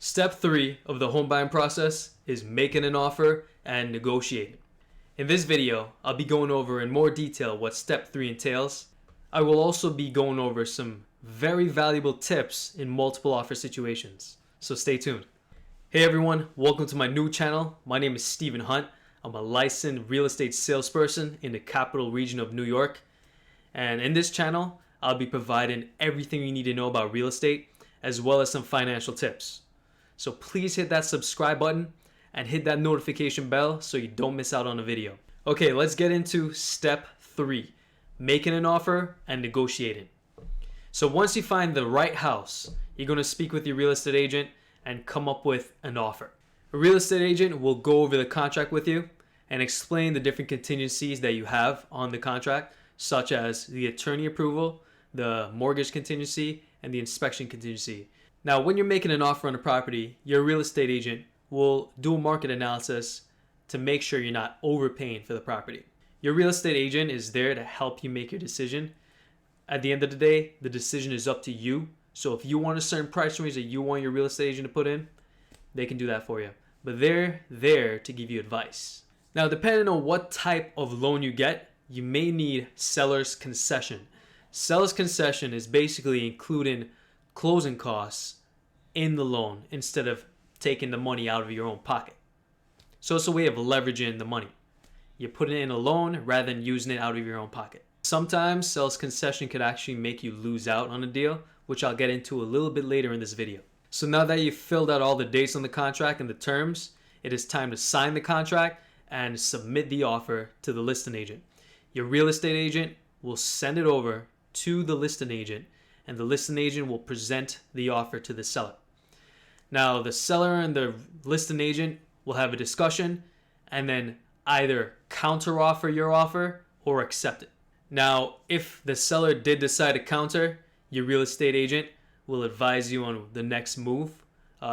Step 3 of the home buying process is making an offer and negotiating. In this video, I'll be going over in more detail what step 3 entails. I will also be going over some very valuable tips in multiple offer situations, so stay tuned. Hey everyone, welcome to my new channel. My name is Stephen Hunt. I'm a licensed real estate salesperson in the capital region of New York. And in this channel, I'll be providing everything you need to know about real estate, as well as some financial tips. So please hit that subscribe button and hit that notification bell so you don't miss out on a video. Okay, let's get into step 3, making an offer and negotiating. So once you find the right house, you're going to speak with your real estate agent and come up with an offer. A real estate agent will go over the contract with you and explain the different contingencies that you have on the contract, such as the attorney approval, the mortgage contingency, and the inspection contingency. Now, when you're making an offer on a property, your real estate agent will do a market analysis to make sure you're not overpaying for the property. Your real estate agent is there to help you make your decision. At the end of the day, the decision is up to you. So if you want a certain price range that you want your real estate agent to put in, they can do that for you. But they're there to give you advice. Now, depending on what type of loan you get, you may need seller's concession. Seller's concession is basically including closing costs in the loan instead of taking the money out of your own pocket. So it's a way of leveraging the money. You're putting it in a loan rather than using it out of your own pocket. Sometimes seller's concession could actually make you lose out on a deal, which I'll get into a little bit later in this video. So now that you've filled out all the dates on the contract and the terms, it is time to sign the contract and submit the offer to the listing agent. Your real estate agent will send it over to the listing agent, and the listing agent will present the offer to the seller. Now, the seller and the listing agent will have a discussion and then either counter-offer your offer or accept it. Now, if the seller did decide to counter, your real estate agent will advise you on the next move.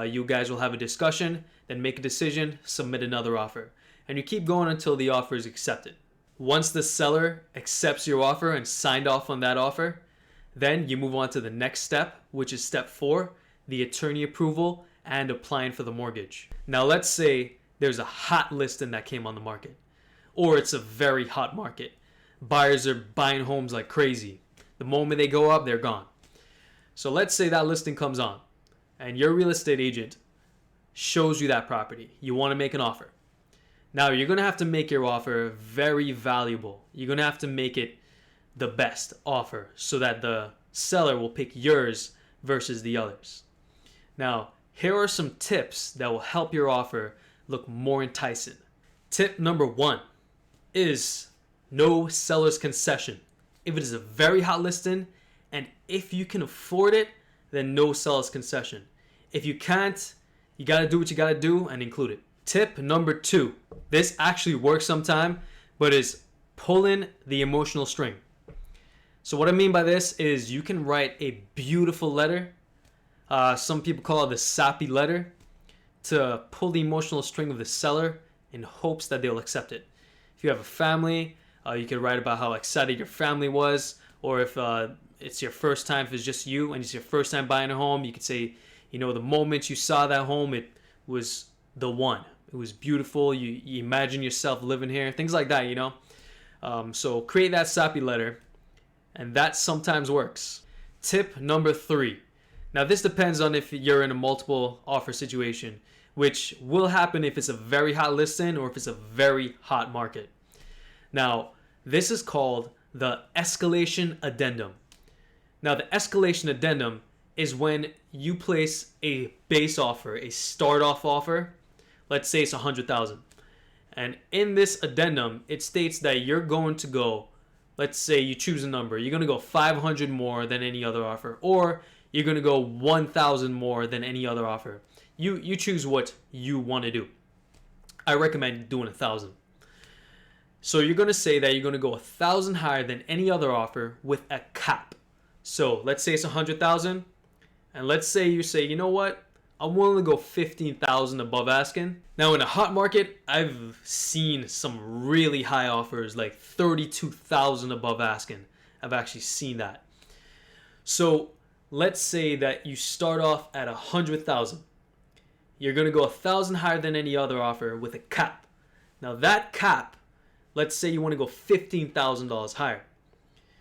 You guys will have a discussion, then make a decision, submit another offer. And you keep going until the offer is accepted. Once the seller accepts your offer and signed off on that offer, then you move on to the next step, which is step 4, the attorney approval and applying for the mortgage. Now let's say there's a hot listing that came on the market, or it's a very hot market. Buyers are buying homes like crazy. The moment they go up, they're gone. So let's say that listing comes on and your real estate agent shows you that property. You want to make an offer. Now you're going to have to make your offer very valuable. You're going to have to make it the best offer so that the seller will pick yours versus the others. Now, here are some tips that will help your offer look more enticing. Tip number 1 is no seller's concession. If it is a very hot listing and if you can afford it, then no seller's concession. If you can't, you got to do what you got to do and include it. Tip number 2. This actually works sometime, but is pulling the emotional string. So what I mean by this is you can write a beautiful letter. Some people call it the sappy letter, to pull the emotional string of the seller in hopes that they'll accept it. If you have a family, you could write about how excited your family was, or if it's your first time, if it's just you and it's your first time buying a home, you could say, you know, the moment you saw that home, it was the one. It was beautiful. You imagine yourself living here, things like that, you know. So create that sappy letter, and that sometimes works. Tip number 3. Now this depends on if you're in a multiple offer situation, which will happen if it's a very hot listing or if it's a very hot market. Now this is called the escalation addendum. Now the escalation addendum is when you place a base offer, a start off offer. Let's say it's $100,000. And in this addendum, it states that you're going to go, let's say you choose a number, you're going to go 500 more than any other offer, or you're going to go 1,000 more than any other offer. You choose what you want to do. I recommend doing 1,000. So you're going to say that you're going to go 1,000 higher than any other offer with a cap. So let's say it's 100,000, and let's say you say, you know what? I'm willing to go 15,000 above asking. Now in a hot market, I've seen some really high offers, like 32,000 above asking. I've actually seen that. So let's say that you start off at 100,000 you're going to go 1,000 higher than any other offer with a cap. Now that cap, let's say you want to go $15,000 higher.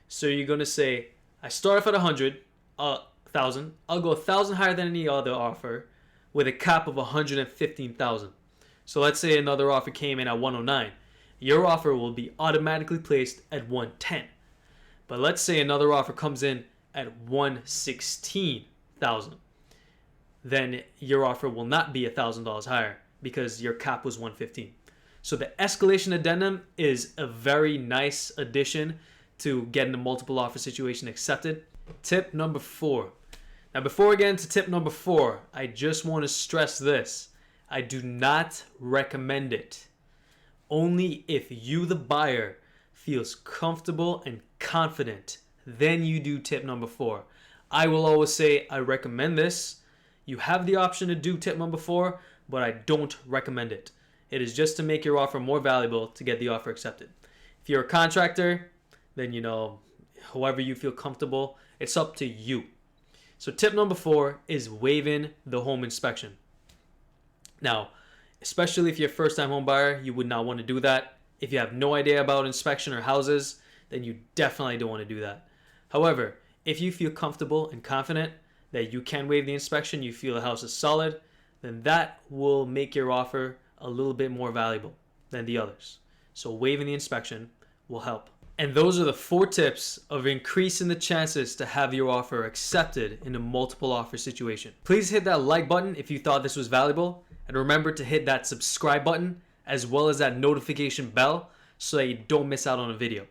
So you're going to say, I start off at 1,000. I'll go 1,000 higher than any other offer with a cap of 115,000. So let's say another offer came in at 109. Your offer will be automatically placed at 110. But let's say another offer comes in at 116,000. Then your offer will not be $1,000 higher because your cap was 115. So the escalation addendum is a very nice addition to getting the multiple offer situation accepted. Tip number 4. Now before we get into tip number 4, I just want to stress this. I do not recommend it. Only if you, the buyer, feels comfortable and confident, then you do tip number 4. I will always say I recommend this. You have the option to do tip number 4, but I don't recommend it. It is just to make your offer more valuable to get the offer accepted. If you're a contractor, then however you feel comfortable, it's up to you. So tip number 4 is waiving the home inspection. Now, especially if you're a first-time home buyer, you would not want to do that. If you have no idea about inspection or houses, then you definitely don't want to do that. However, if you feel comfortable and confident that you can waive the inspection, you feel the house is solid, then that will make your offer a little bit more valuable than the others. So waiving the inspection will help. And those are the 4 tips of increasing the chances to have your offer accepted in a multiple offer situation. Please hit that like button if you thought this was valuable. And remember to hit that subscribe button as well as that notification bell so that you don't miss out on a video.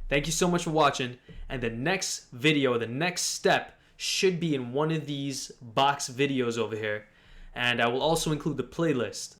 Thank you so much for watching. And the next video, the next step should be in one of these box videos over here. And I will also include the playlist